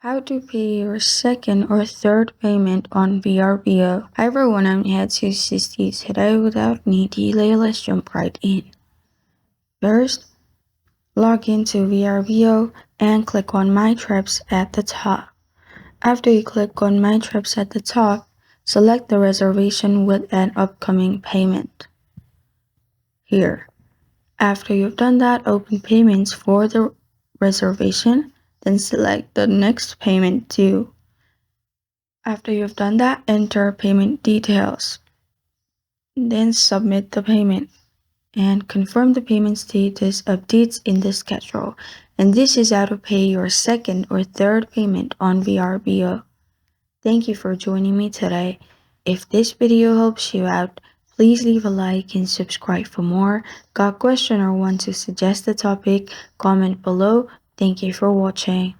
How to pay your second or third payment on Vrbo. Hi everyone, I'm Jesus today. Without any delay, let's jump right in. First, log into Vrbo and click on My Trips at the top. After you click on My Trips at the top, select the reservation with an upcoming payment. Here. After you've done that, open payments for the reservation, then select the next payment due. After you've done that, enter payment details. Then submit the payment and confirm the payment status updates in the schedule. And this is how to pay your second or third payment on Vrbo. Thank you for joining me today. If this video helps you out, please leave a like and subscribe for more. Got a question or want to suggest a topic? Comment below. Thank you for watching.